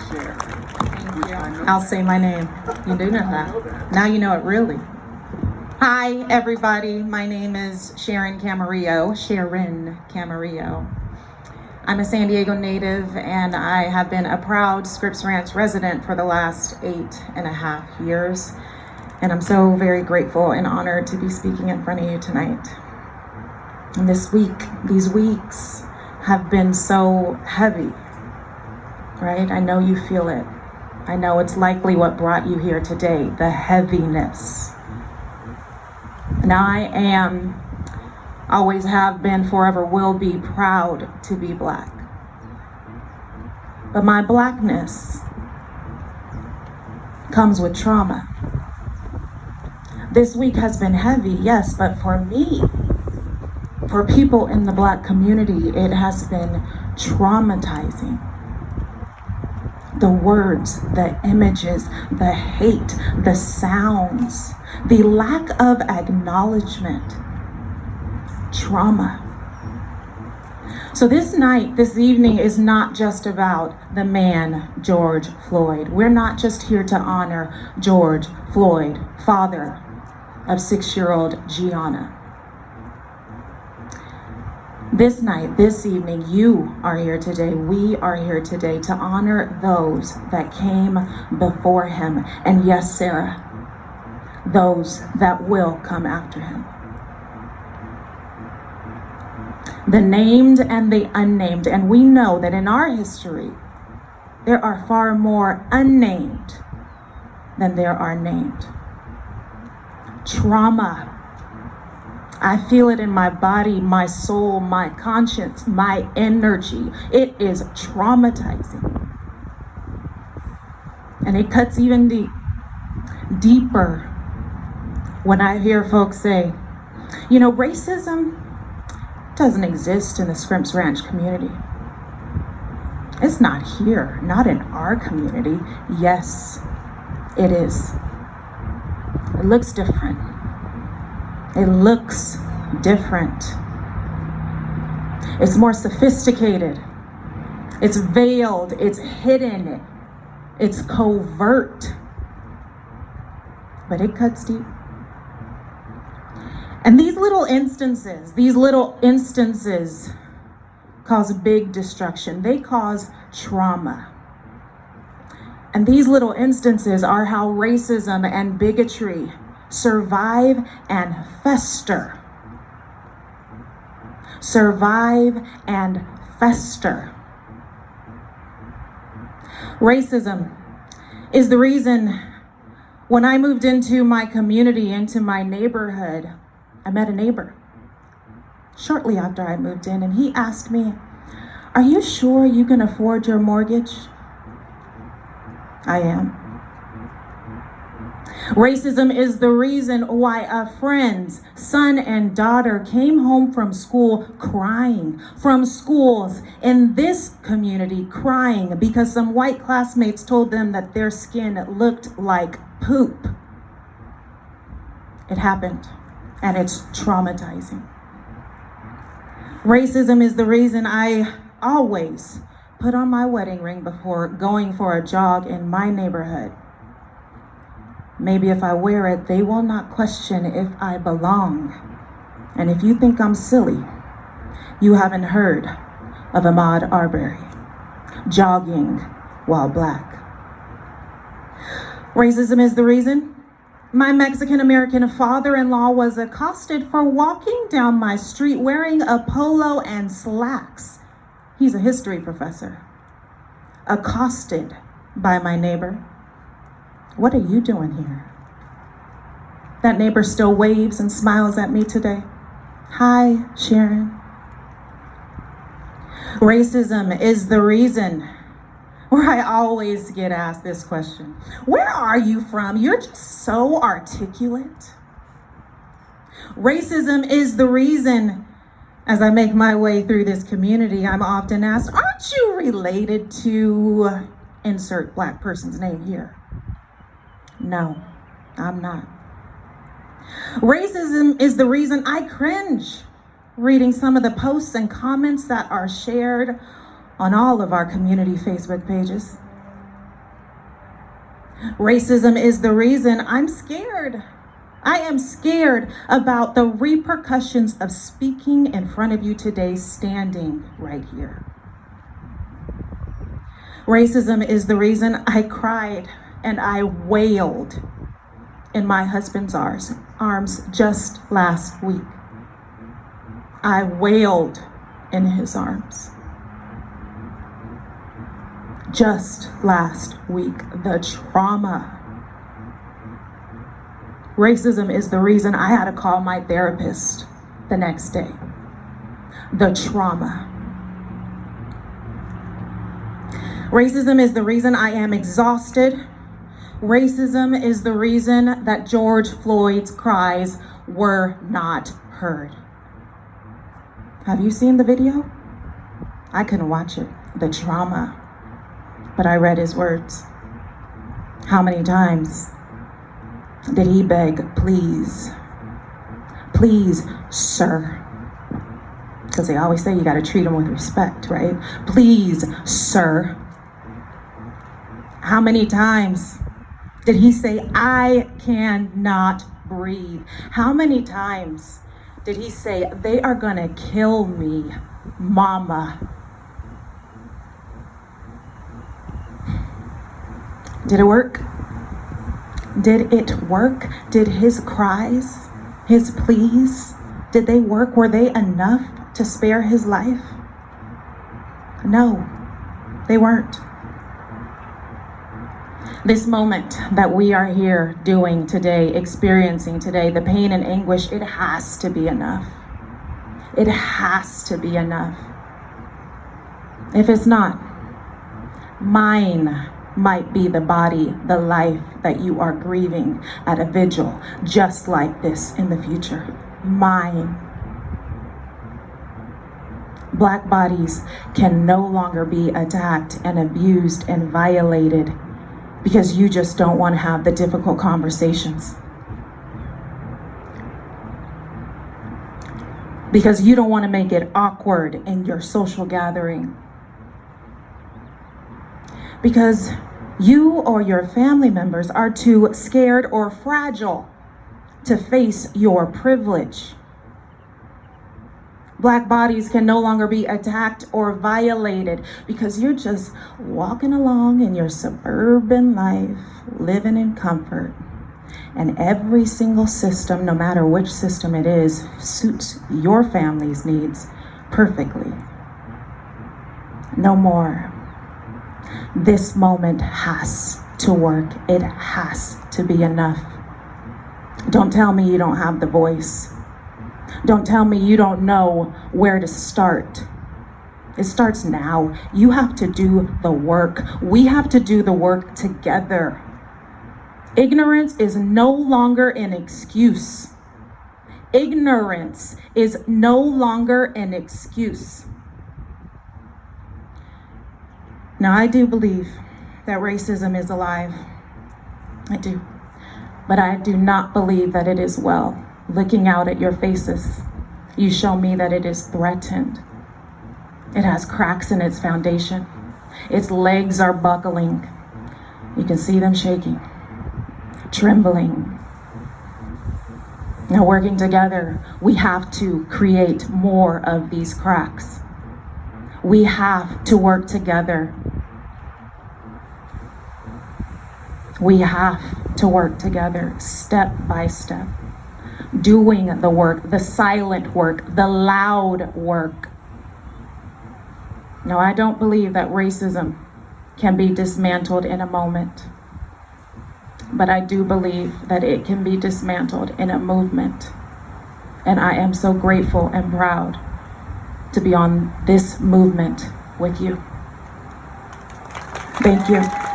Thank you. I'll say my name. You do know that. Now you know it really. Hi, everybody. My name is Sharon Camarillo. I'm a San Diego native, and I have been a proud Scripps Ranch resident for the last 8.5 years. And I'm so very grateful and honored to be speaking in front of you tonight. And these weeks have been so heavy, right? I know you feel it. I know it's likely what brought you here today, the heaviness. And I am, always have been, forever will be proud to be Black. But my Blackness comes with trauma. This week has been heavy, yes, but for me, for people in the Black community, it has been traumatizing. The words, the images, the hate, the sounds, the lack of acknowledgement, trauma. So this evening is not just about the man, George Floyd. We're not just here to honor George Floyd, father of 6-year-old Gianna. This evening, you are here today, we are here today to honor those that came before him. And yes, Sarah, those that will come after him. The named and the unnamed. And we know that in our history, there are far more unnamed than there are named. Trauma. I feel it in my body, my soul, my conscience, my energy. It is traumatizing. And it cuts even deeper when I hear folks say, you know, racism doesn't exist in the Scripps Ranch community. It's not here, not in our community. Yes, it is. It looks different. It looks different. It's more sophisticated. It's veiled. It's hidden. It's covert. But it cuts deep. And these little instances cause big destruction. They cause trauma. And these little instances are how racism and bigotry survive and fester. Survive and fester. Racism is the reason when I moved into my community, into my neighborhood, I met a neighbor shortly after I moved in, and he asked me, "Are you sure you can afford your mortgage?" I am. Racism is the reason why a friend's son and daughter came home from school crying, from schools in this community crying because some white classmates told them that their skin looked like poop. It happened, and it's traumatizing. Racism is the reason I always put on my wedding ring before going for a jog in my neighborhood. Maybe if I wear it, they will not question if I belong. And if you think I'm silly, you haven't heard of Ahmaud Arbery jogging while Black. Racism is the reason my Mexican-American father-in-law was accosted for walking down my street wearing a polo and slacks. He's a history professor. Accosted by my neighbor. What are you doing here? That neighbor still waves and smiles at me today. Hi, Sharon. Racism is the reason where I always get asked this question. Where are you from? You're just so articulate. Racism is the reason, as I make my way through this community, I'm often asked, aren't you related to insert Black person's name here? No, I'm not. Racism is the reason I cringe reading some of the posts and comments that are shared on all of our community Facebook pages. Racism is the reason I'm scared. I am scared about the repercussions of speaking in front of you today, standing right here. Racism is the reason I cried and I wailed in my husband's arms just last week. I wailed in his arms. Just last week, the trauma. Racism is the reason I had to call my therapist the next day. The trauma. Racism is the reason I am exhausted. Racism is the reason that George Floyd's cries were not heard. Have you seen the video? I couldn't watch it. The trauma. But I read his words. How many times did he beg, please, please, sir? Because they always say you got to treat him with respect, right? Please, sir. How many times did he say, I cannot breathe? How many times did he say, they are gonna kill me, mama? Did it work? Did it work? Did his cries, his pleas, did they work? Were they enough to spare his life? No, they weren't. This moment that we are here doing today, experiencing today, the pain and anguish, it has to be enough. It has to be enough. If it's not, mine might be the body, the life that you are grieving at a vigil just like this in the future. Mine. Black bodies can no longer be attacked and abused and violated because you just don't want to have the difficult conversations. Because you don't want to make it awkward in your social gathering. Because you or your family members are too scared or fragile to face your privilege. Black bodies can no longer be attacked or violated because you're just walking along in your suburban life, living in comfort. And every single system, no matter which system it is, suits your family's needs perfectly. No more. This moment has to work. It has to be enough. Don't tell me you don't have the voice. Don't tell me you don't know where to start. It starts now. You have to do the work. We have to do the work together. Ignorance is no longer an excuse. Ignorance is no longer an excuse. Now, I do believe that racism is alive. I do. But I do not believe that it is well. Looking out at your faces, you show me that it is threatened. It has cracks in its foundation. Its legs are buckling. You can see them shaking, trembling. Now, working together, we have to create more of these cracks. We have to work together. We have to work together, step by step, doing the work, the silent work, the loud work. Now, I don't believe that racism can be dismantled in a moment, but I do believe that it can be dismantled in a movement. And I am so grateful and proud to be on this movement with you. Thank you.